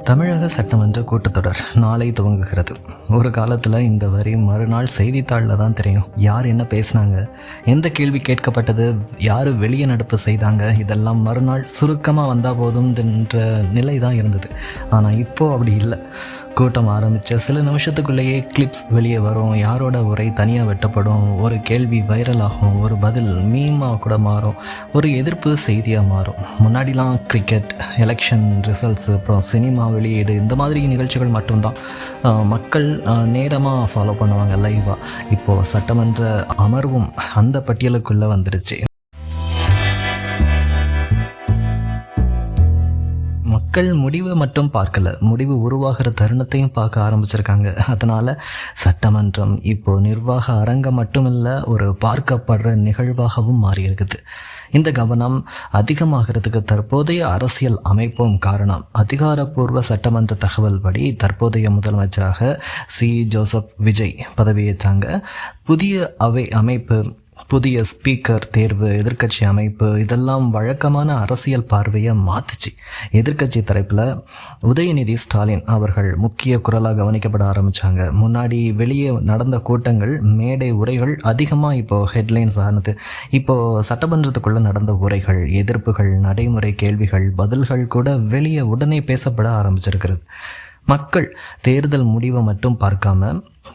தமிழக சட்டமன்ற கூட்டத்தொடர் நாளை துவங்குகிறது. ஒரு காலத்தில் இந்த வரி மறுநாள் செய்தித்தாளில் தான் தெரியும். யார் என்ன பேசினாங்க, எந்த கேள்வி கேட்கப்பட்டது, யார் வெளியே நடப்பு செய்தாங்க, இதெல்லாம் மறுநாள் சுருக்கமாக வந்தால் போதும் என்ற நிலை தான் இருந்தது. ஆனால் இப்போது அப்படி இல்லை. கூட்டம் ஆரம்பித்த சில நிமிஷத்துக்குள்ளேயே கிளிப்ஸ் வெளியே வரும், யாரோட உரை தனியாக வெட்டப்படும், ஒரு கேள்வி வைரல் ஆகும், ஒரு பதில் மீமாக கூட மாறும், ஒரு எதிர்ப்பு செய்தியாக மாறும். முன்னாடிலாம் கிரிக்கெட், எலெக்ஷன் ரிசல்ட்ஸ், அப்புறம் சினிமா வெளியீடு, இந்த மாதிரி நிகழ்ச்சிகள் மட்டும்தான் மக்கள் நேரமாக ஃபாலோ பண்ணுவாங்க லைவாக. இப்போது சட்டமன்ற அமர்வும் அந்த பட்டியலுக்குள்ளே வந்துருச்சு. மக்கள் முடிவை மட்டும் பார்க்கல, முடிவு உருவாகிற தருணத்தையும் பார்க்க ஆரம்பிச்சிருக்காங்க. அதனால் சட்டமன்றம் இப்போது நிர்வாக அரங்கம் மட்டுமில்லை, ஒரு பார்க்கப்படுற நிகழ்வாகவும் மாறியிருக்குது. இந்த கவனம் அதிகமாகிறதுக்கு தற்போதைய அரசியல் அமைப்பும் காரணம். அதிகாரப்பூர்வ சட்டமன்ற தகவல் படி தற்போதைய முதலமைச்சராக ஜோசப் விஜய் பதவியேற்றாங்க. புதிய அவை அமைப்பு, புதிய ஸ்பீக்கர் தேர்வு, எதிர்க்கட்சி அமைப்பு, இதெல்லாம் வழக்கமான அரசியல் பார்வையை மாற்றுச்சு. எதிர்க்கட்சி தரப்பில் உதயநிதி ஸ்டாலின் அவர்கள் முக்கிய குரலாக கவனிக்கப்பட ஆரம்பித்தாங்க. முன்னாடி வெளியே நடந்த கூட்டங்கள், மேடை உரைகள் அதிகமாக இப்போது ஹெட்லைன்ஸ் ஆனது. இப்போது சட்டமன்றத்துக்குள்ளே நடந்த உரைகள், எதிர்ப்புகள், நடைமுறை கேள்விகள், பதில்கள் கூட வெளியே உடனே பேசப்பட ஆரம்பிச்சிருக்கிறது. மக்கள் தேர்தல் முடிவை மட்டும் பார்க்காம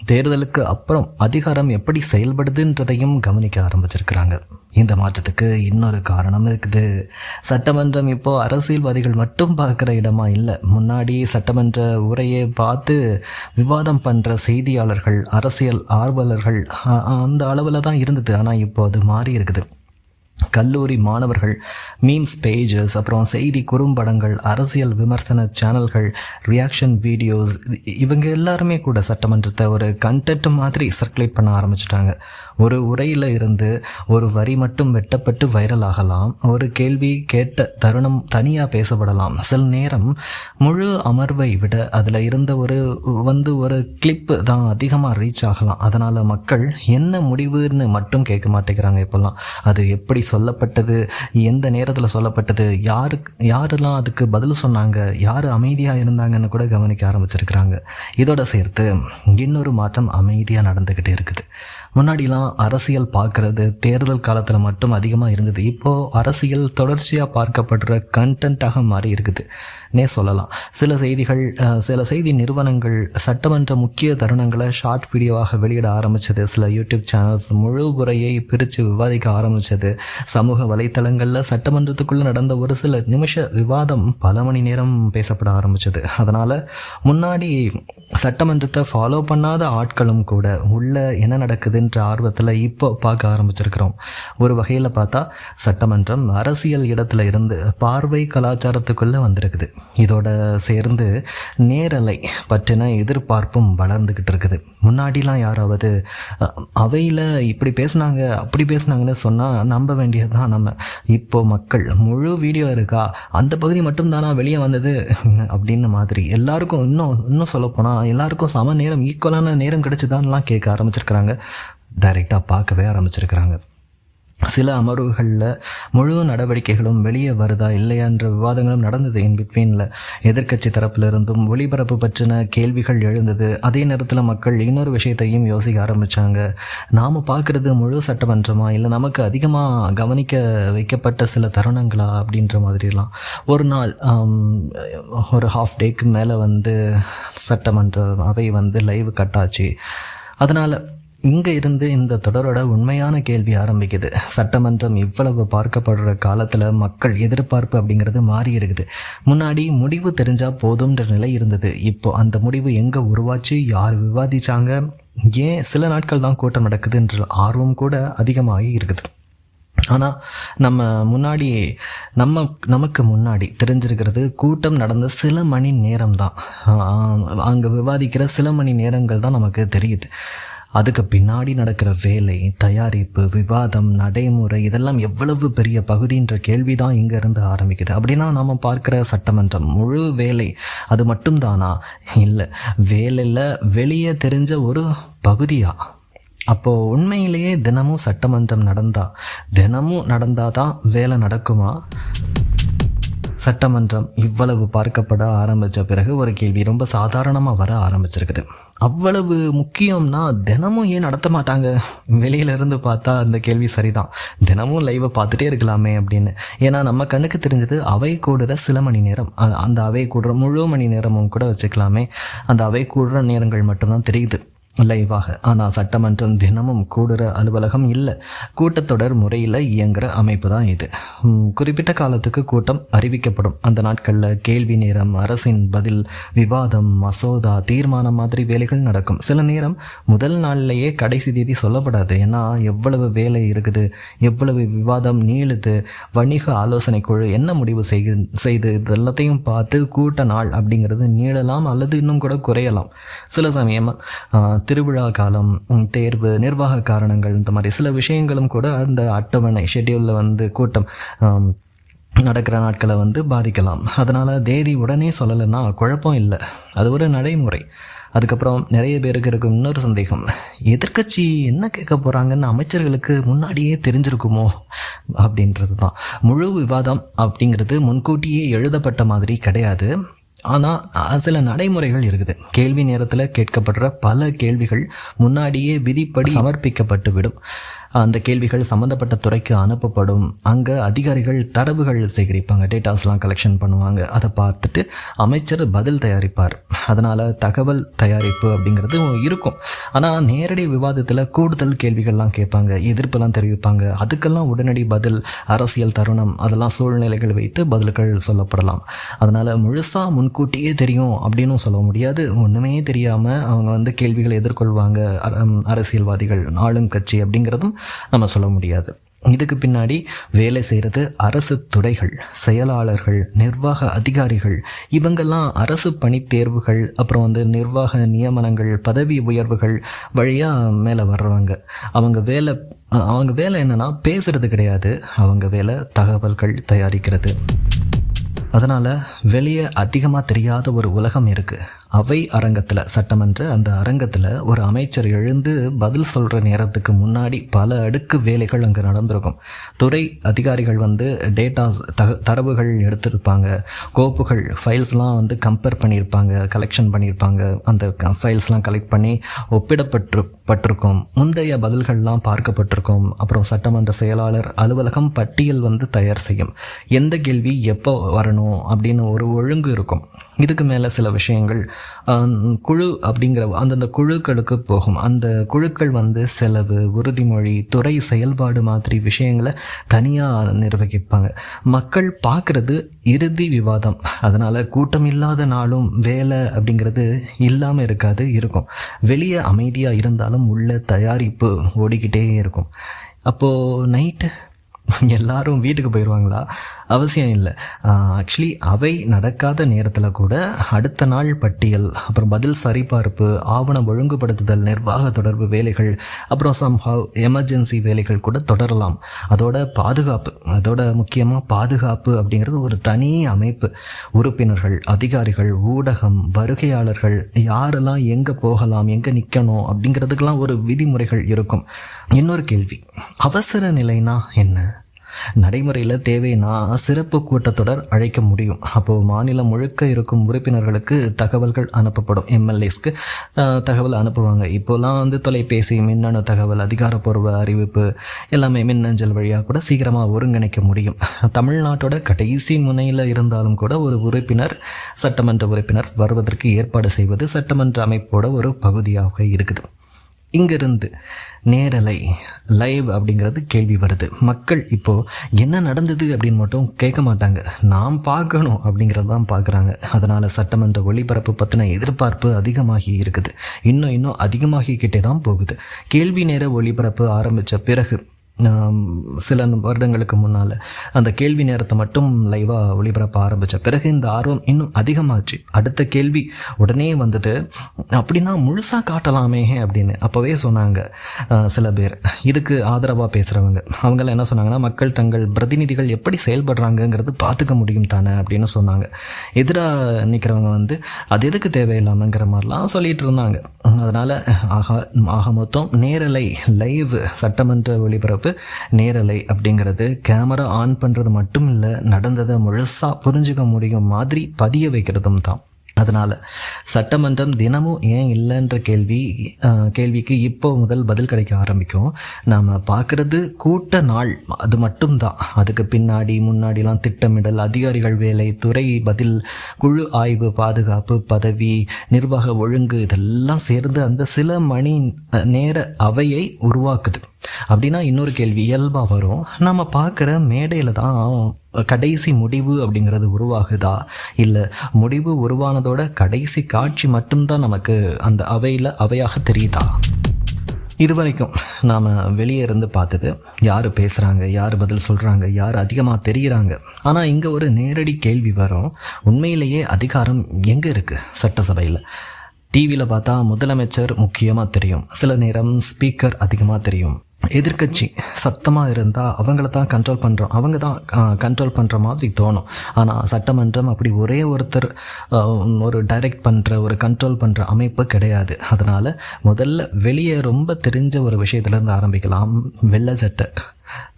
தேர்தலுக்கு அப்புறம் அதிகாரம் எப்படி செயல்படுதுன்றதையும் கவனிக்க ஆரம்பிச்சிருக்கிறாங்க. இந்த மாற்றத்துக்கு இன்னொரு காரணம் இருக்குது. சட்டமன்றம் இப்போது அரசியல்வாதிகள் மட்டும் பார்க்குற இடமா இல்லை. முன்னாடி சட்டமன்ற உரையை பார்த்து விவாதம் பண்ணுற செய்தியாளர்கள், அரசியல் ஆர்வலர்கள் அந்த அளவில் தான் இருந்தது. ஆனால் இப்போ அது மாறி இருக்குது. கல்லூரி மாணவர்கள், மீம்ஸ் பேஜஸ், அப்புறம் செய்தி குறும்படங்கள், அரசியல் விமர்சன சேனல்கள், ரியாக்ஷன் வீடியோஸ், இவங்க எல்லாருமே கூட சட்டமன்றத்தை ஒரு கண்டென்ட் மாதிரி சர்க்குலேட் பண்ண ஆரம்பிச்சிட்டாங்க. ஒரு உரையில் இருந்து ஒரு வரி மட்டும் வெட்டப்பட்டு வைரல் ஆகலாம், ஒரு கேள்வி கேட்ட தருணம் தனியாக பேசப்படலாம், சில நேரம் முழு அமர்வை விட அதில் இருந்த ஒரு கிளிப்பு தான் அதிகமாக ரீச் ஆகலாம். அதனால் மக்கள் என்ன முடிவுன்னு மட்டும் கேட்க மாட்டேங்கிறாங்க. இப்போல்லாம் அது எப்படி சொல்லப்பட்டது, எந்த நேரத்தில் சொல்லப்பட்டது, யாரெல்லாம் அதுக்கு பதில் சொன்னாங்க, யார் அமைதியாக இருந்தாங்கன்னு கூட கவனிக்க ஆரம்பிச்சிருக்கிறாங்க. இதோட சேர்த்து இன்னொரு மாற்றம் அமைதியாக நடந்துக்கிட்டே இருக்குது. முன்னாடிலாம் அரசியல் பார்க்குறது தேர்தல் காலத்தில் மட்டும் அதிகமாக இருந்தது. இப்போது அரசியல் தொடர்ச்சியாக பார்க்கப்படுற கண்டென்ட்டாக மாறி இருக்குது நே சொல்லலாம். சில செய்தி நிறுவனங்கள் சட்டமன்ற முக்கிய தருணங்களை ஷார்ட் வீடியோவாக வெளியிட ஆரம்பித்தது. சில யூடியூப் சேனல்ஸ் முழு உரையை பிரித்து விவாதிக்க ஆரம்பித்தது. சமூக வலைத்தளங்களில் சட்டமன்றத்துக்குள்ளே நடந்த ஒரு சில நிமிஷ விவாதம் பல மணி நேரம் பேசப்பட ஆரம்பித்தது. அதனால் முன்னாடி சட்டமன்றத்தை ஃபாலோ பண்ணாத ஆட்களும் கூட உள்ள என்ன நடக்குதுன்ற ஆர்வத்தில் இப்போ பார்க்க ஆரம்பிச்சிருக்கிறோம். ஒரு வகையில் பார்த்தா சட்டமன்றம் அரசியல் இடத்துல இருந்து பார்வை கலாச்சாரத்துக்குள்ளே வந்திருக்குது. இதோட சேர்ந்து நேரலை பற்றின எதிர்பார்ப்பும் வளர்ந்துக்கிட்டு இருக்குது. முன்னாடிலாம் யாராவது அவையில் இப்படி பேசுனாங்க, அப்படி பேசுனாங்கன்னு சொன்னால் நம்ப வேண்டியது தான் நம்ம. இப்போ மக்கள் முழு வீடியோ இருக்கா, அந்த பகுதி மட்டும்தானா வெளியே வந்தது அப்படின்னு மாதிரி எல்லாருக்கும் இன்னும் சொல்லப்போனால் எல்லாருக்கும் சம நேரம், ஈக்குவலான நேரம் கிடைச்சிதான்லாம் கேட்க ஆரம்பிச்சிருக்கிறாங்க. டைரெக்டாக பார்க்கவே ஆரம்பிச்சிருக்கிறாங்க. சில அமர்வுகளில் முழு நடவடிக்கைகளும் வெளியே வருதா இல்லையான்ற விவாதங்களும் நடந்தது. இன்பிட்வீனில் எதிர்க்கட்சி தரப்பிலிருந்தும் ஒளிபரப்பு பற்றின கேள்விகள் எழுந்தது. அதே நேரத்தில் மக்கள் இன்னொரு விஷயத்தையும் யோசிக்க ஆரம்பித்தாங்க. நாம் பார்க்குறது முழு சட்டமன்றமா, இல்லை நமக்கு அதிகமாக கவனிக்க வைக்கப்பட்ட சில தருணங்களா அப்படின்ற மாதிரிலாம். ஒரு நாள் ஒரு ஹாஃப் டேக்கு மேலே சட்டமன்ற அவை லைவ் கட்டாச்சு. அதனால் இங்கே இருந்து இந்த தொடரோட உண்மையான கேள்வி ஆரம்பிக்குது. சட்டமன்றம் இவ்வளவு பார்க்கப்படுற காலத்தில் மக்கள் எதிர்பார்ப்பு அப்படிங்கிறது மாறி இருக்குது. முன்னாடி முடிவு தெரிஞ்சால் போதும்ன்ற நிலை இருந்தது. இப்போ அந்த முடிவு எங்கே உருவாச்சு, யார் விவாதிச்சாங்க, ஏன் சில நாட்கள் தான் கூட்டம் நடக்குதுன்ற ஆர்வம் கூட அதிகமாகி இருக்குது. ஆனால் நமக்கு முன்னாடி தெரிஞ்சிருக்கிறது கூட்டம் நடந்த சில மணி நேரம் தான். அங்கே விவாதிக்கிற சில மணி நேரங்கள் தான் நமக்கு தெரியுது. அதுக்கு பின்னாடி நடக்கிற வேலை, தயாரிப்பு, விவாதம், நடைமுறை, இதெல்லாம் எவ்வளவு பெரிய பகுதின்ற கேள்வி தான் இங்கேருந்து ஆரம்பிக்குது. அப்படின்னா நம்ம பார்க்குற சட்டமன்றம் முழு வேலை அது மட்டும்தானா? இல்லை, வேலையில் வெளியே தெரிஞ்ச ஒரு பகுதியா? அப்போது உண்மையிலேயே தினமும் சட்டமன்றம் தினமும் நடந்தால் தான் வேலை நடக்குமா? சட்டமன்றம் இவ்வளவு பார்க்கப்பட ஆரம்பித்த பிறகு ஒரு கேள்வி ரொம்ப சாதாரணமாக வர ஆரம்பிச்சிருக்குது. அவ்வளவு முக்கியம்னா தினமும் ஏன் நடத்த மாட்டாங்க? வெளியிலேருந்து பார்த்தா அந்த கேள்வி சரிதான், தினமும் லைவை பார்த்துட்டே இருக்கலாமே அப்படின்னு. ஏன்னா நம்ம கண்ணுக்கு தெரிஞ்சது அவை கூடுற சில மணி நேரம், அந்த அவை கூடுற முழு மணி நேரமும் கூட வச்சுக்கலாமே. அந்த அவை கூடுற நேரங்கள் மட்டும்தான் தெரியுது லைவாக. ஆனால் சட்டமன்றம் தினமும் கூடுற அலுவலகம் இல்லை, கூட்டத்தொடர் முறையில் இயங்குகிற அமைப்பு தான் இது. குறிப்பிட்ட காலத்துக்கு கூட்டம் அறிவிக்கப்படும். அந்த நாட்களில் கேள்வி நேரம், அரசின் பதில், விவாதம், மசோதா, தீர்மானம் மாதிரி வேலைகள் நடக்கும். சில நேரம் முதல் நாள்லேயே கடைசி தேதி சொல்லப்படாது. ஏன்னா எவ்வளவு வேலை இருக்குது, எவ்வளவு விவாதம் நீளுது, வணிக ஆலோசனை குழு என்ன முடிவு செய்து இது எல்லாத்தையும் பார்த்து கூட்ட நாள் அப்படிங்கிறது நீளலாம் அல்லது இன்னும் கூட குறையலாம். சில சமயம் திருவிழா காலம், தேர்வு, நிர்வாக காரணங்கள், இந்த மாதிரி சில விஷயங்களும் கூட அந்த அட்டவணை ஷெட்யூலில் கூட்டம் நடக்கிற நாட்களை பாதிக்கலாம். அதனால் தேதி உடனே சொல்லலைன்னா குழப்பம் இல்லை, அது ஒரு நடைமுறை. அதுக்கப்புறம் நிறைய பேருக்கு இருக்கும் இன்னொரு சந்தேகம், எதிர்க்கட்சி என்ன கேட்க போகிறாங்கன்னு அமைச்சர்களுக்கு முன்னாடியே தெரிஞ்சிருக்குமோ அப்படின்றது தான். முழு விவாதம் அப்படிங்கிறது முன்கூட்டியே எழுதப்பட்ட மாதிரி கிடையாது. ஆனால் சில நடைமுறைகள் இருக்குது. கேள்வி நேரத்தில் கேட்கப்படுற பல கேள்விகள் முன்னாடியே விதிப்படி சமர்ப்பிக்கப்பட்டு விடும். அந்த கேள்விகள் சம்மந்தப்பட்ட துறைக்கு அனுப்பப்படும். அங்கே அதிகாரிகள் தரவுகள் சேகரிப்பாங்க, டேட்டாஸ்லாம் கலெக்ஷன் பண்ணுவாங்க. அதை பார்த்துட்டு அமைச்சர் பதில் தயாரிப்பார். அதனால் தகவல் தயாரிப்பு அப்படிங்கிறது இருக்கும். ஆனால் நேரடி விவாதத்தில் கூடுதல் கேள்விகள்லாம் கேட்பாங்க, எதிர்ப்பெல்லாம் தெரிவிப்பாங்க. அதுக்கெல்லாம் உடனடி பதில், அரசியல் தருணம், அதெல்லாம் சூழ்நிலைகள் வைத்து பதில்கள் சொல்லப்படலாம். அதனால் முழுசாக முன்கூட்டியே தெரியும் அப்படின்னு சொல்ல முடியாது. ஒன்றுமே தெரியாமல் அவங்க கேள்விகளை எதிர்கொள்வாங்க அரசியல்வாதிகள், ஆளும் கட்சி அப்படிங்கிறதும் நம்ம சொல்ல முடியாது. இதுக்கு பின்னாடி வேலை செய்கிறது அரசு துறைகள், செயலாளர்கள், நிர்வாக அதிகாரிகள். இவங்கெல்லாம் அரசு பணி தேர்வுகள், அப்புறம் நிர்வாக நியமனங்கள், பதவி உயர்வுகள் வழியாக மேலே வர்றவங்க. அவங்க வேலை என்னன்னா பேசுறது கிடையாது, அவங்க வேலை தகவல்கள் தயாரிக்கிறது. அதனால் வெளியே அதிகமாக தெரியாத ஒரு உலகம் இருக்குது. அவை அரங்கத்தில், சட்டமன்ற அந்த அரங்கத்தில் ஒரு அமைச்சர் எழுந்து பதில் சொல்கிற நேரத்துக்கு முன்னாடி பல அடுக்கு வேலைகள் அங்கே நடந்திருக்கும். துறை அதிகாரிகள் டேட்டாஸ், தரவுகள் எடுத்திருப்பாங்க, கோப்புகள், ஃபைல்ஸ்லாம் கம்பேர் பண்ணியிருப்பாங்க, கலெக்ஷன் பண்ணியிருப்பாங்க. அந்த ஃபைல்ஸ்லாம் கலெக்ட் பண்ணி ஒப்பிடப்பட்டிருக்கும். முந்தைய பதில்கள்லாம் பார்க்கப்பட்டிருக்கும். அப்புறம் சட்டமன்ற செயலாளர் அலுவலகம் பட்டியல் தயார் செய்யும். எந்த கேள்வி எப்போ வரணும் அப்படின்னு ஒரு ஒழுங்கு இருக்கும். இதுக்கு மேலே சில விஷயங்கள் குழு அப்படிங்கிற அந்தந்த குழுக்களுக்கு போகும். அந்த குழுக்கள் செலவு, உறுதிமொழி, துறை செயல்பாடு மாதிரி விஷயங்களை தனியாக நிர்வகிப்பாங்க. மக்கள் பார்க்குறது இறுதி விவாதம். அதனால் கூட்டம் இல்லாத நாளும் வேலை அப்படிங்கிறது இல்லாமல் இருக்காது, இருக்கும். வெளியே அமைதியாக இருந்தாலும் உள்ள தயாரிப்பு ஓடிக்கிட்டே இருக்கும். அப்போது நைட்டு எல்லாரும் வீட்டுக்கு போயிடுவாங்களா? அவசியம் இல்லை. ஆக்சுவலி அவை நடக்காத நேரத்தில் கூட அடுத்த நாள் பட்டியல், அப்புறம் பதில் சரிபார்ப்பு, ஆவண ஒழுங்குபடுத்துதல், நிர்வாக தொடர்பு வேலைகள், அப்புறம் சம்ஹவ் எமர்ஜென்சி வேலைகள் கூட தொடரலாம். அதோட முக்கியமாக பாதுகாப்பு அப்படிங்கிறது ஒரு தனி அமைப்பு. உறுப்பினர்கள், அதிகாரிகள், ஊடகம், வருகையாளர்கள் யாரெல்லாம் எங்கே போகலாம், எங்கே நிற்கணும் அப்படிங்கிறதுக்கெல்லாம் ஒரு விதிமுறைகள் இருக்கும். இன்னொரு கேள்வி, அவசர நிலைனா என்ன? நடைமுறையில் தேவைன்னா சிறப்பு கூட்டத்தொடர் அழைக்க முடியும். அப்போது மாநிலம் முழுக்க இருக்கும் உறுப்பினர்களுக்கு தகவல்கள் அனுப்பப்படும். எம்எல்ஏஸ்க்கு தகவல் அனுப்புவாங்க. இப்போலாம் தொலைபேசி, மின்னணு தகவல், அதிகாரப்பூர்வ அறிவிப்பு எல்லாமே மின்னஞ்சல் வழியாக கூட சீக்கிரமாக ஒருங்கிணைக்க முடியும். தமிழ்நாட்டோட கடைசி முனையில் இருந்தாலும் கூட ஒரு உறுப்பினர், சட்டமன்ற உறுப்பினர் வருவதற்கு ஏற்பாடு செய்வது சட்டமன்ற அமைப்போட ஒரு பகுதியாக இருக்குது. இங்கிருந்து நேரலை, லைவ் அப்படிங்கிறது கேள்வி வருது. மக்கள் இப்போது என்ன நடந்தது அப்படின்னு மட்டும் கேட்க மாட்டாங்க, நாம் பார்க்கணும் அப்படிங்கிறது தான் பார்க்குறாங்க. அதனால் சட்டமன்ற ஒளிபரப்பு பற்றின எதிர்பார்ப்பு அதிகமாகி இருக்குது. இன்னும் அதிகமாகிக்கிட்டே தான் போகுது. கேள்வி நேர ஒளிபரப்பு ஆரம்பித்த பிறகு, சில வருடங்களுக்கு முன்னால் அந்த கேள்வி நேரத்தை மட்டும் லைவாக ஒளிபரப்ப ஆரம்பித்த பிறகு இந்த ஆர்வம் இன்னும் அதிகமாச்சு. அடுத்த கேள்வி உடனே வந்தது. அப்படின்னா முழுசாக காட்டலாமே அப்படின்னு அப்போவே சொன்னாங்க சில பேர். இதுக்கு ஆதரவாக பேசுகிறவங்க அவங்களாம் என்ன சொன்னாங்கன்னா, மக்கள் தங்கள் பிரதிநிதிகள் எப்படி செயல்படுறாங்கங்கிறது பார்த்துக்க முடியும் தானே அப்படின்னு சொன்னாங்க. எதிராக நிற்கிறவங்க அது எதுக்கு தேவையில்லாமங்கிற மாதிரிலாம் சொல்லிகிட்டு இருந்தாங்க. அதனால் ஆக மொத்தம் நேரலை, லைவ் சட்டமன்ற ஒளிபரப்பு அளவுக்கு நேரலை அப்படிங்கிறது கேமரா ஆன் பண்ணுறது மட்டும் இல்லை, நடந்ததை முழுசாக புரிஞ்சுக்க முடியும் மாதிரி பதிய வைக்கிறதும் தான். அதனால் சட்டமன்றம் தினமும் ஏன் இல்லைன்ற கேள்விக்கு இப்போ முதல் பதில் கிடைக்க ஆரம்பிக்கும். நாம் பார்க்குறது கூட்ட நாள், அது மட்டும்தான். அதுக்கு முன்னாடிலாம் திட்டமிடல், அதிகாரிகள் வேலை, துறை பதில், குழு ஆய்வு, பாதுகாப்பு, பதவி, நிர்வாக ஒழுங்கு இதெல்லாம் சேர்ந்து அந்த சில மணி நேர அவையை உருவாக்குது. அப்படின்னா இன்னொரு கேள்வி இயல்பாக வரும், நம்ம பார்க்குற மேடையில் தான் கடைசி முடிவு அப்படிங்கிறது உருவாகுதா, இல்லை முடிவு உருவானதோட கடைசி காட்சி மட்டும்தான் நமக்கு அந்த அவையாக தெரியுதா? இது வரைக்கும் நாம் வெளியே இருந்து பார்த்தது யார் பேசுகிறாங்க, யார் பதில் சொல்கிறாங்க, யார் அதிகமாக தெரிகிறாங்க. ஆனால் இங்கே ஒரு நேரடி கேள்வி வரும், உண்மையிலேயே அதிகாரம் எங்கே இருக்குது சட்டசபையில்? டிவியில் பார்த்தா முதலமைச்சர் முக்கியமாக தெரியும், சில நேரம் ஸ்பீக்கர் அதிகமாக தெரியும். எதிர்க்கட்சி சத்தமாக இருந்தால் அவங்கள தான் அவங்க தான் கண்ட்ரோல் பண்ணுற மாதிரி தோணும். ஆனால் சட்டமன்றம் அப்படி ஒரே ஒருத்தர் ஒரு டைரக்ட் பண்ணுற, ஒரு கண்ட்ரோல் பண்ணுற அமைப்பு கிடையாது. அதனால் முதல்ல வெளியே ரொம்ப தெரிஞ்ச ஒரு விஷயத்துலேருந்து ஆரம்பிக்கலாம். வெள்ளை சட்டை.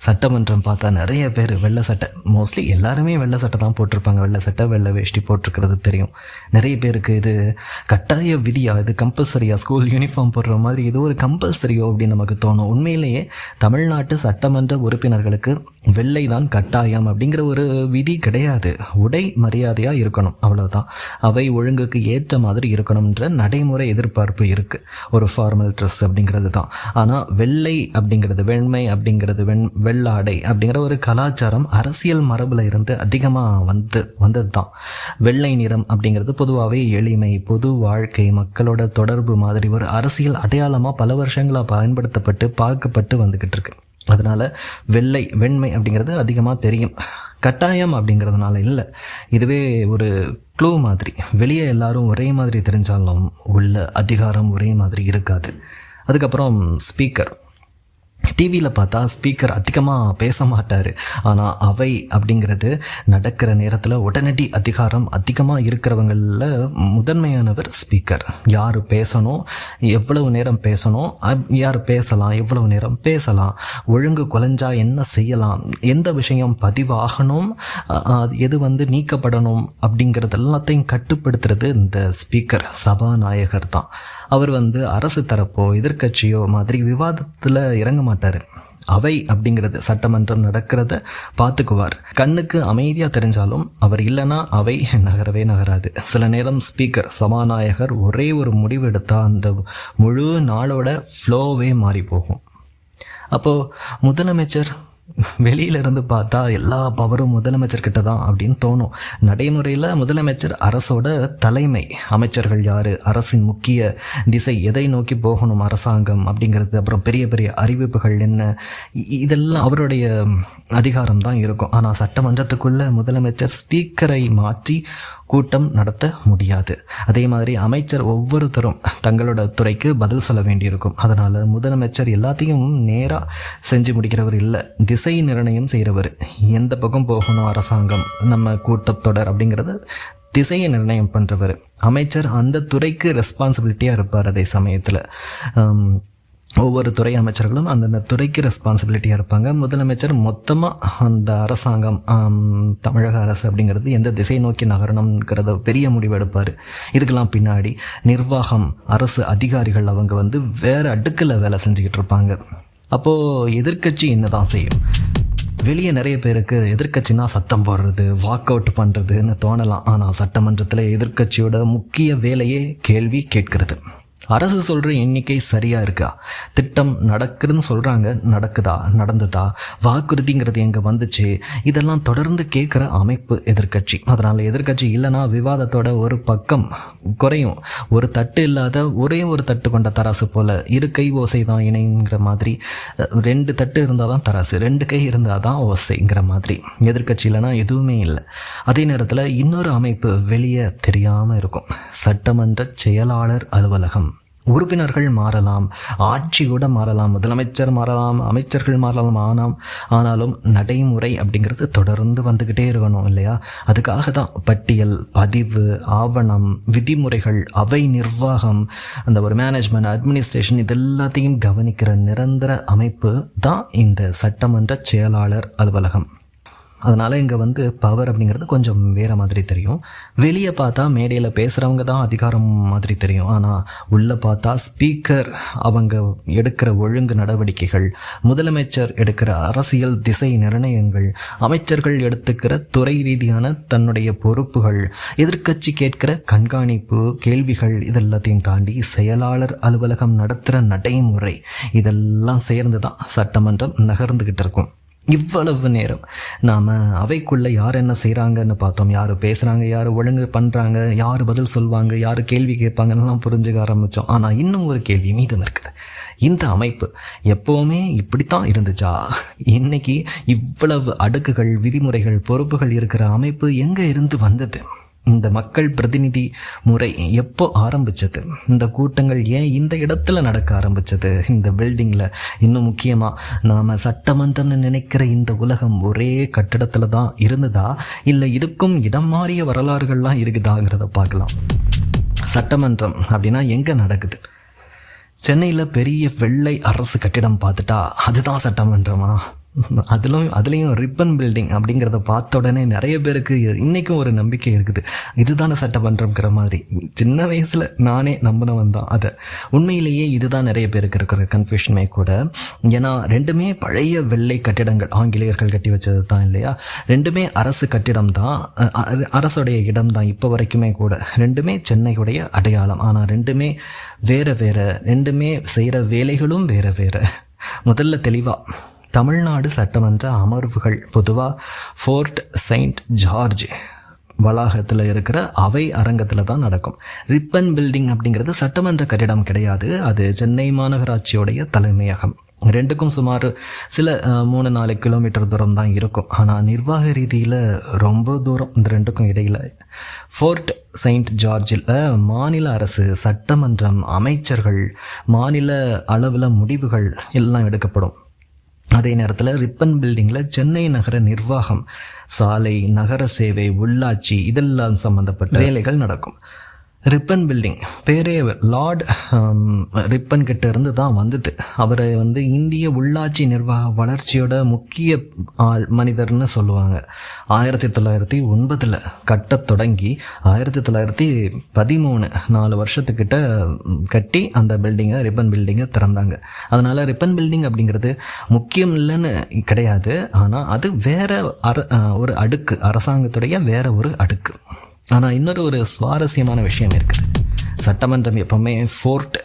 சட்டமன்றம் பார்த்தா நிறைய பேர் வெள்ளை சட்டை, மோஸ்ட்லி எல்லாருமே வெள்ளை சட்டை தான் போட்டிருப்பாங்க. வெள்ளை சட்டை, வெள்ளை வேஷ்டி போட்டிருக்கிறது தெரியும். நிறைய பேருக்கு இது கட்டாய விதியா, இது கம்பல்சரியா, ஸ்கூல் யூனிஃபார்ம் போடுற மாதிரி இது ஒரு கம்பல்சரியோ அப்படின்னு நமக்கு தோணும். உண்மையிலேயே தமிழ்நாட்டு சட்டமன்ற உறுப்பினர்களுக்கு வெள்ளை தான் கட்டாயம் அப்படிங்கிற ஒரு விதி கிடையாது. உடை மரியாதையாக இருக்கணும், அவ்வளோதான். அவை ஒழுங்குக்கு ஏற்ற மாதிரி இருக்கணும்ன்ற நடைமுறை எதிர்பார்ப்பு இருக்குது, ஒரு ஃபார்மல் ட்ரெஸ் அப்படிங்கிறது தான். ஆனால் வெள்ளை அப்படிங்கிறது, வெண்மை அப்படிங்கிறது, வெள்ளாடை அப்படிங்கிற ஒரு கலாச்சாரம் அரசியல் மரபில் இருந்து அதிகமாக வந்தது தான். வெள்ளை நிறம் அப்படிங்கிறது பொதுவாகவே எளிமை, பொது வாழ்க்கை, மக்களோட தொடர்பு மாதிரி ஒரு அரசியல் அடையாளமாக பல வருஷங்களாக பயன்படுத்தப்பட்டு பார்க்கப்பட்டு வந்துக்கிட்டு இருக்கு. அதனால் வெண்மை அப்படிங்கிறது அதிகமாக தெரியும். கட்டாயம் அப்படிங்கிறதுனால இல்லை, இதுவே ஒரு க்ளூ மாதிரி. வெளியே எல்லாரும் ஒரே மாதிரி தெரிஞ்சாலும் உள்ள அதிகாரம் ஒரே மாதிரி இருக்காது. அதுக்கப்புறம் ஸ்பீக்கர். டிவியில் பார்த்தா ஸ்பீக்கர் அதிகமாக பேச மாட்டார். ஆனால் அவை அப்படிங்கிறது நடக்கிற நேரத்தில் உடனடி அதிகாரம் அதிகமாக இருக்கிறவங்களில் முதன்மையானவர் ஸ்பீக்கர். யார் பேசணும், எவ்வளவு நேரம் பேசணும், யார் பேசலாம், எவ்வளவு நேரம் பேசலாம், ஒழுங்கு குலைஞ்சா என்ன செய்யலாம், எந்த விஷயம் பதிவாகணும், எது நீக்கப்படணும் அப்படிங்கிறது எல்லாத்தையும் கட்டுப்படுத்துறது இந்த ஸ்பீக்கர், சபாநாயகர் தான். அவர் அரசு தரப்போ எதிர்க்கட்சியோ மாதிரி விவாதத்தில் இறங்க மாட்டார். அவை அப்படிங்கிறது, சட்டமன்றம் நடக்கிறத பார்த்துக்குவார். கண்ணுக்கு அமைதியாக தெரிஞ்சாலும் அவர் இல்லைன்னா அவை நகராது. சில நேரம் ஸ்பீக்கர், சபாநாயகர் ஒரே ஒரு முடிவு எடுத்தால் அந்த முழு நாளோட ஃப்ளோவே மாறி போகும். அப்போது முதலமைச்சர் வெளியிலிருந்து பார்த்தா எல்லா பவரும் முதலமைச்சர்கிட்ட தான் அப்படின்னு தோணும். நடைமுறையில் முதலமைச்சர் அரசோட தலைமை. அமைச்சர்கள் யார், அரசின் முக்கிய திசை, எதை நோக்கி போகணும் அரசாங்கம் அப்படிங்கிறது, அப்புறம் பெரிய பெரிய அறிவிப்புகள் என்ன, இதெல்லாம் அவருடைய அதிகாரம் தான் இருக்கும். ஆனால் சட்டமன்றத்துக்குள்ளே முதலமைச்சர் ஸ்பீக்கரை மாற்றி கூட்டம் நடத்த முடியாது. அதே மாதிரி அமைச்சர் ஒவ்வொருத்தரும் தங்களோட துறைக்கு பதில் சொல்ல வேண்டியிருக்கும். அதனால் முதலமைச்சர் எல்லாத்தையும் நேராக செஞ்சு முடிக்கிறவர் இல்லை, திசை நிர்ணயம் செய்கிறவர். எந்த பக்கம் போகணும் அரசாங்கம், நம்ம கூட்டத்தொடர் அப்படிங்கிறது திசையை நிர்ணயம் பண்ணுறவர். அமைச்சர் அந்த துறைக்கு ரெஸ்பான்சிபிலிட்டியாக இருப்பார். அதே சமயத்தில் ஒவ்வொரு துறை அமைச்சர்களும் அந்தந்த துறைக்கு ரெஸ்பான்சிபிலிட்டியாக இருப்பாங்க. முதலமைச்சர் மொத்தமாக அந்த அரசாங்கம், தமிழக அரசு அப்படிங்கிறது எந்த திசை நோக்கி நகரணுங்கிறத பெரிய முடிவு எடுப்பார். இதுக்கெல்லாம் பின்னாடி நிர்வாகம், அரசு அதிகாரிகள் அவங்க வேறு அடுக்கில் வேலை செஞ்சுக்கிட்டு இருப்பாங்க. அப்போது எதிர்க்கட்சி என்ன தான் செய்யும்? வெளியே நிறைய பேருக்கு எதிர்க்கட்சினா சத்தம் போடுறது, வாக் அவுட் பண்ணுறதுன்னு தோணலாம். ஆனால் சட்டமன்றத்தில் எதிர்க்கட்சியோட முக்கிய வேலையே கேள்வி கேட்கிறது. அரசு சொல்கிற எண்ணிக்கை சரியாக இருக்கா, திட்டம் நடக்குதுன்னு சொல்கிறாங்க, நடந்ததா, வாக்குறுதிங்கிறது எங்கே வந்துச்சு, இதெல்லாம் தொடர்ந்து கேட்குற அமைப்பு எதிர்க்கட்சி. அதனால் எதிர்க்கட்சி இல்லைன்னா விவாதத்தோட ஒரு பக்கம் குறையும். ஒரு தட்டு இல்லாத ஒரே ஒரு தட்டு கொண்ட தராசு போல், இரு கை ஓசை தான் இணைங்கிற மாதிரி. 2 தட்டு இருந்தால் தான் தராசு, 2 கை இருந்தால் தான் ஓசைங்கிற மாதிரி. எதிர்க்கட்சி இல்லைன்னா எதுவுமே இல்லை. அதே நேரத்தில் இன்னொரு அமைப்பு வெளியே தெரியாமல் இருக்கும், சட்டமன்ற செயலாளர் அலுவலகம். உறுப்பினர்கள் மாறலாம், ஆட்சி கூட மாறலாம், முதலமைச்சர் மாறலாம், அமைச்சர்கள் மாறலாம், ஆனாலும் நடைமுறை அப்படிங்கிறது தொடர்ந்து வந்துக்கிட்டே இருக்கணும் இல்லையா? அதுக்காக தான் பட்டியல், பதிவு, ஆவணம், விதிமுறைகள், அவை நிர்வாகம், அந்த ஒரு மேனேஜ்மெண்ட், அட்மினிஸ்ட்ரேஷன், இது எல்லாத்தையும் கவனிக்கிற நிரந்தர அமைப்பு தான் இந்த சட்டமன்ற செயலாளர் அலுவலகம். அதனால் இங்கே பவர் அப்படிங்கிறது கொஞ்சம் வேறு மாதிரி தெரியும். வெளியே பார்த்தா மேடையில் பேசுகிறவங்க தான் அதிகாரம் மாதிரி தெரியும். ஆனால் உள்ளே பார்த்தா ஸ்பீக்கர் அவங்க எடுக்கிற ஒழுங்கு நடவடிக்கைகள், முதலமைச்சர் எடுக்கிற அரசியல் திசை நிர்ணயங்கள், அமைச்சர்கள் எடுத்துக்கிற துறை ரீதியான தன்னுடைய பொறுப்புகள், எதிர்க்கட்சி கேட்கிற கண்காணிப்பு கேள்விகள், இதெல்லாத்தையும் தாண்டி செயலாளர் அலுவலகம் நடத்துகிற நடைமுறை, இதெல்லாம் சேர்ந்து தான் சட்டமன்றம் நகர்ந்துக்கிட்டு இருக்கும். இவ்வளவு நேரம் நாம் அவைக்குள்ளே யார் என்ன செய்கிறாங்கன்னு பார்த்தோம். யார் பேசுகிறாங்க, யார் ஒழுங்கு பண்ணுறாங்க, யார் பதில் சொல்லுவாங்க, யார் கேள்வி கேட்பாங்கன்னெலாம் புரிஞ்சுக்க ஆரம்பித்தோம். ஆனால் இன்னும் ஒரு கேள்வி மீதம் இருக்குது. இந்த அமைப்பு எப்போவுமே இப்படித்தான் இருந்துச்சா? இன்னைக்கு இவ்வளவு அடுக்குகள், விதிமுறைகள், பொறுப்புகள் இருக்கிற அமைப்பு எங்கே இருந்து வந்தது? இந்த மக்கள் பிரதிநிதி முறை எப்போ ஆரம்பித்தது? இந்த கூட்டங்கள் ஏன் இந்த இடத்துல நடக்க ஆரம்பித்தது? இந்த பில்டிங்கில். இன்னும் முக்கியமாக நாம் சட்டமன்றம்னு நினைக்கிற இந்த உலகம் ஒரே கட்டிடத்தில் தான் இருந்ததா, இல்லை இதுக்கும் இடம் மாறிய வரலாறுகள்லாம் இருக்குதாங்கிறத பார்க்கலாம். சட்டமன்றம் அப்படின்னா எங்கே நடக்குது? சென்னையில் பெரிய வெள்ளை அரசு கட்டிடம் பார்த்துட்டா அதுதான் சட்டமன்றமா? அதுலேயும் ரிப்பன் பில்டிங் அப்படிங்கிறத பார்த்த உடனே நிறைய பேருக்கு இன்றைக்கும் ஒரு நம்பிக்கை இருக்குது, இதுதானே சட்டமன்றம்ங்கிற மாதிரி. சின்ன வயசில் நானே நம்பினவன் தான் அதை. உண்மையிலேயே இதுதான் நிறைய பேருக்கு இருக்கிற கன்ஃபியூஷனுமே கூட. ஏன்னா ரெண்டுமே பழைய வெள்ளை கட்டிடங்கள், ஆங்கிலேயர்கள் கட்டி வச்சது தான் இல்லையா? ரெண்டுமே அரசு கட்டிடம் தான், அரசுடைய இடம் தான் இப்போ வரைக்குமே கூட. ரெண்டுமே சென்னையுடைய அடையாளம். ஆனால் ரெண்டுமே வேறு வேறு, ரெண்டுமே செய்கிற வேலைகளும் வேறு வேறு. முதல்ல தெளிவாக, தமிழ்நாடு சட்டமன்ற அமர்வுகள் பொதுவாக ஃபோர்ட் செயின்ட் ஜார்ஜ் வளாகத்தில் இருக்கிற அவை அரங்கத்தில் தான் நடக்கும். ரிப்பன் பில்டிங் அப்படிங்கிறது சட்டமன்ற கட்டிடம் கிடையாது, அது சென்னை மாநகராட்சியோடைய தலைமையகம். ரெண்டுக்கும் சுமார் சில 3-4 கிலோமீட்டர் தூரம் தான் இருக்கும். ஆனால் நிர்வாக ரீதியில் ரொம்ப தூரம் இந்த ரெண்டுக்கும் இடையில். ஃபோர்ட் செயின்ட் ஜார்ஜில் மாநில அரசு, சட்டமன்றம், அமைச்சர்கள், மாநில அளவில் முடிவுகள் எல்லாம் எடுக்கப்படும். அதே நேரத்தில் ரிப்பன் பில்டிங்கில் சென்னை நகர நிர்வாகம், சாலை, நகர சேவை, உள்ளாட்சி, இதெல்லாம் சம்மந்தப்பட்ட வேலைகள் நடக்கும். ரிப்பன் பில்டிங் பேரே லார்ட் ரிப்பன் கிட்ட இருந்து தான் வந்தது. அவரை இந்திய உள்ளாட்சி நிர்வாக வளர்ச்சியோட முக்கிய மனிதர்னு சொல்லுவாங்க. 1909 கட்டத் தொடங்கி 1913 4 வருஷத்துக்கிட்ட கட்டி அந்த பில்டிங்கை, ரிப்பன் பில்டிங்கை திறந்தாங்க. அதனால் ரிப்பன் பில்டிங் அப்படிங்கிறது முக்கியம் இல்லைன்னு கிடையாது, ஆனால் அது வேற ஒரு அடுக்கு, அரசாங்கத்துடைய வேற ஒரு அடுக்கு. ஆனால் இன்னொரு சுவாரஸ்யமான விஷயம் இருக்குது. சட்டமன்றம் எப்போவுமே ஃபோர்ட்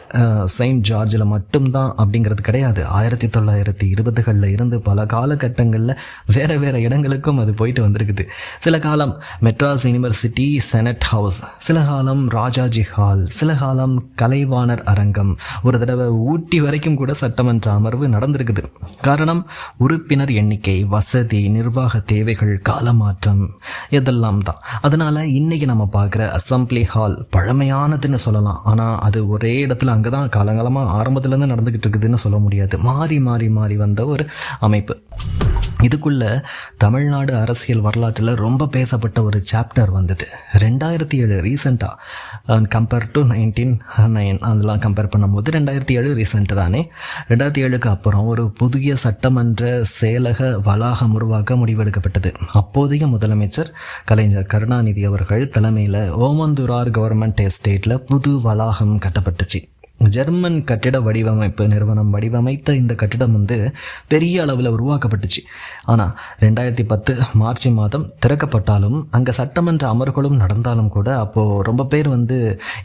செயின்ட் ஜார்ஜில் மட்டும்தான் அப்படிங்கிறது கிடையாது. 1920களில் இருந்து பல காலகட்டங்களில் வேறு வேறு இடங்களுக்கும் அது போயிட்டு வந்திருக்குது. சில காலம் மெட்ராஸ் யூனிவர்சிட்டி செனட் ஹவுஸ், சில காலம் ராஜாஜி ஹால், சில காலம் கலைவாணர் அரங்கம், ஒரு தடவை ஊட்டி வரைக்கும் கூட சட்டமன்ற அமர்வு நடந்திருக்குது. காரணம் உறுப்பினர் எண்ணிக்கை, வசதி, நிர்வாக தேவைகள், காலமாற்றம், இதெல்லாம் தான். அதனால் இன்றைக்கி நம்ம பார்க்குற அசம்பிளி ஹால் பழமையானதுன்னு சொல்லலாம். ஆனால் அது ஒரே இடத்துல அங்கே தான் காலங்காலமாக ஆரம்பத்துலேருந்து நடந்துக்கிட்டு இருக்குதுன்னு சொல்ல முடியாது. மாறி மாறி மாறி வந்த ஒரு அமைப்பு. இதுக்குள்ளே தமிழ்நாடு அரசியல் வரலாற்றில் ரொம்ப பேசப்பட்ட ஒரு சாப்டர் வந்தது 2007 ரீசெண்டாக. கம்பேர் டு 1909 அதெல்லாம் கம்பேர் பண்ணும்போது 2007 ரீசெண்ட் தானே. 2007க்கு அப்புறம் ஒரு புதிய சட்டமன்ற செயலக வளாகம் உருவாக்க முடிவெடுக்கப்பட்டது. அப்போதைய முதலமைச்சர் கலைஞர் கருணாநிதி அவர்கள் தலைமையில் ஓமந்தூரார் கவர்மெண்ட் எஸ்டேட்டில் புது வளாகம் கட்டப்பட்டுச்சு. ஜெர்மன் கட்டிட வடிவமைப்பு நிறுவனம் வடிவமைத்த இந்த கட்டிடம் பெரிய அளவில் உருவாக்கப்பட்டுச்சு. ஆனால் 2010 மார்ச் மாதம் திறக்கப்பட்டாலும் அங்கே சட்டமன்ற அமர்வுகளும் நடந்தாலும் கூட அப்போது ரொம்ப பேர்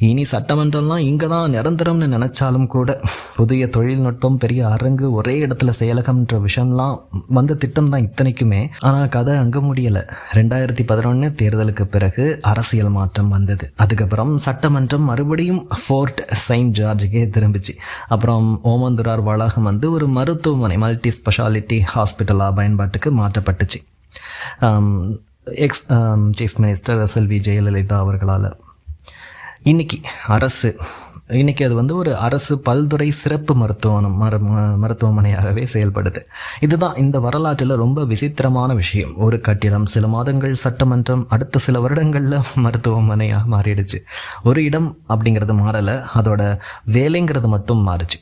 இனி சட்டமன்றம்லாம் இங்கே தான் நிரந்தரம்னு நினச்சாலும் கூட புதிய தொழில்நுட்பம், பெரிய அரங்கு, ஒரே இடத்துல செயலகம்ன்ற விஷயம்லாம் திட்டம் தான் இத்தனைக்குமே. ஆனால் கதை அங்கே முடியலை. 2011 தேர்தலுக்கு பிறகு அரசியல் மாற்றம் வந்தது. அதுக்கப்புறம் சட்டமன்றம் மறுபடியும் ஃபோர்ட் செயின்ட் ஜார்ஜ் திரும்பிச்சு. அப்புறம் ஓமந்தூரார் வளாகம் ஒரு மருத்துவமனை, மல்டி ஸ்பெஷாலிட்டி ஹாஸ்பிட்டலாக பயன்பாட்டுக்கு மாற்றப்பட்டுச்சு. சீஃப் மினிஸ்டர் SLV ஜெயலலிதா அவர்களால். இன்னைக்கு அரசு இன்றைக்கி அது வந்து ஒரு அரசு பல்துறை சிறப்பு மருத்துவமனையாகவே செயல்படுது. இதுதான் இந்த வரலாற்றில் ரொம்ப விசித்திரமான விஷயம். ஒரு கட்டிடம் சில மாதங்கள் சட்டமன்றம், அடுத்த சில வருடங்களில் மருத்துவமனையாக மாறிடுச்சு. ஒரு இடம் அப்படிங்கிறது மாறலை, அதோட வேலைங்கிறது மட்டும் மாறுச்சு.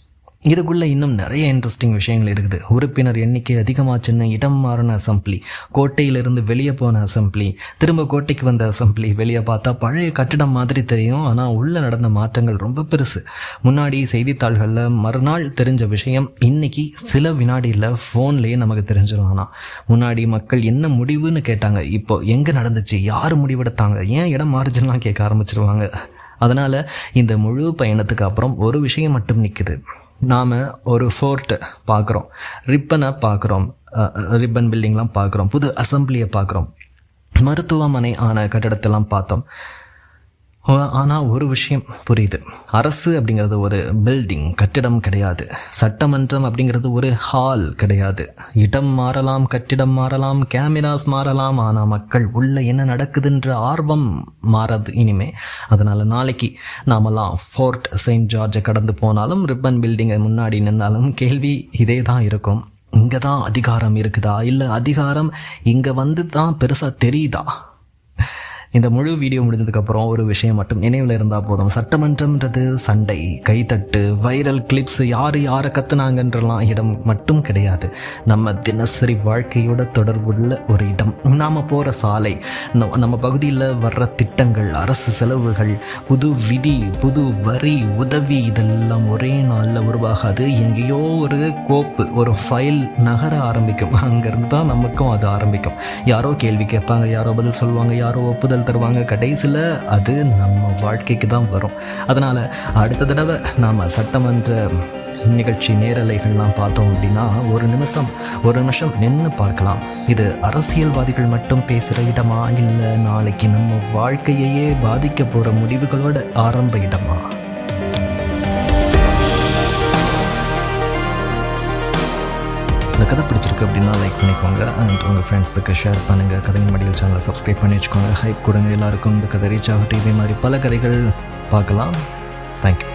இதுக்குள்ளே இன்னும் நிறைய இன்ட்ரெஸ்டிங் விஷயங்கள் இருக்குது. உறுப்பினர் எண்ணிக்கை அதிகமாச்சுன்னு இடம் மாறின அசம்பிளி, கோட்டையிலிருந்து வெளியே போன அசம்பிளி, திரும்ப கோட்டைக்கு வந்த அசம்பிளி. வெளியே பார்த்தா பழைய கட்டிடம் மாதிரி தெரியும், ஆனால் உள்ளே நடந்த மாற்றங்கள் ரொம்ப பெருசு. முன்னாடி செய்தித்தாள்களில் மறுநாள் தெரிஞ்ச விஷயம் இன்னைக்கு சில வினாடியில் ஃபோன்லேயே நமக்கு தெரிஞ்சிடும். ஆனால் முன்னாடி மக்கள் என்ன முடிவுன்னு கேட்டாங்க, இப்போ எங்கே நடந்துச்சு, யார் முடிவெடுத்தாங்க, ஏன் இடம் மாறுச்சுலாம் கேட்க ஆரம்பிச்சிருவாங்க. அதனால் இந்த முழு பயணத்துக்கு அப்புறம் ஒரு விஷயம் மட்டும் நிற்குது. நாம் ஒரு ஃபோர்ட்டை பார்க்குறோம், ரிப்பனை பார்க்குறோம், ரிப்பன் பில்டிங்லாம் பார்க்குறோம், புது அசம்பிளியை பார்க்குறோம், மருத்துவமனை ஆன கட்டடத்தெல்லாம் பார்த்தோம். ஆனால் ஒரு விஷயம் புரியுது. அரசு அப்படிங்கிறது ஒரு பில்டிங், கட்டிடம் கிடையாது. சட்டமன்றம் அப்படிங்கிறது ஒரு ஹால் கிடையாது. இடம் மாறலாம், கட்டிடம் மாறலாம், கேமராஸ் மாறலாம், ஆனால் மக்கள் உள்ளே என்ன நடக்குதுன்ற ஆர்வம் மாறாது இனிமே. அதனால் நாளைக்கு நாமெல்லாம் ஃபோர்ட் செயின்ட் ஜார்ஜை கடந்து போனாலும், ரிப்பன் பில்டிங்கை முன்னாடி நின்னாலும் கேள்வி இதே தான் இருக்கும். இங்கே தான் அதிகாரம் இருக்குதா, இல்லை அதிகாரம் இங்கே வந்து தான் பெருசாக தெரியுதா? இந்த முழு வீடியோ முடிஞ்சதுக்கப்புறம் ஒரு விஷயம் மட்டும் நினைவில் இருந்தால் போதும். சட்டமன்றம்ன்றது சண்டை, கைத்தட்டு, வைரல் கிளிப்ஸ், யாரை கத்துனாங்கன்றலாம் இடம் மட்டும் கிடையாது. நம்ம தினசரி வாழ்க்கையோட தொடர்புள்ள ஒரு இடம். நாம் போகிற சாலை, நம்ம பகுதியில் வர்ற திட்டங்கள், அரசு செலவுகள், புது விதி, புது வரி, உதவி, இதெல்லாம் ஒரே நாளில் உருவாகாது. எங்கேயோ ஒரு கோப்பு, ஒரு ஃபைல் நகர ஆரம்பிக்கும். அங்கேருந்து தான் நமக்கும் அது ஆரம்பிக்கும். யாரோ கேள்வி கேட்பாங்க, யாரோ பதில் சொல்லுவாங்க, யாரோ ஒப்புதல் தருவாங்க. கடைசியில் அது நம்ம வாழ்க்கைக்கு தான் வரும். அதனால் அடுத்த தடவை நாம் சட்டமன்ற நிகழ்ச்சி நேரலைகள்லாம் பார்த்தோம் அப்படின்னா ஒரு நிமிஷம் நின்று பார்க்கலாம். இது அரசியல்வாதிகள் மட்டும் பேசுகிற இடமா, இல்லை நாளைக்கு நம்ம வாழ்க்கையையே பாதிக்க போகிற முடிவுகளோட ஆரம்ப இடமா? இந்த கதை பிடிச்சிருக்கு அப்படின்னா லைக் பண்ணிக்கோங்க, அண்ட் உங்கள் ஃப்ரெண்ட்ஸுக்கு ஷேர் பண்ணுங்கள். கதையின் மடியில் சேனலை சப்ஸ்கிரைப் பண்ணி வச்சுக்கோங்க. ஹைப் கொடுங்க. எல்லாருக்கும் இந்த கதை ரீச் ஆகட்டும். இதே மாதிரி பல கதைகள் பார்க்கலாம். தேங்க்யூ.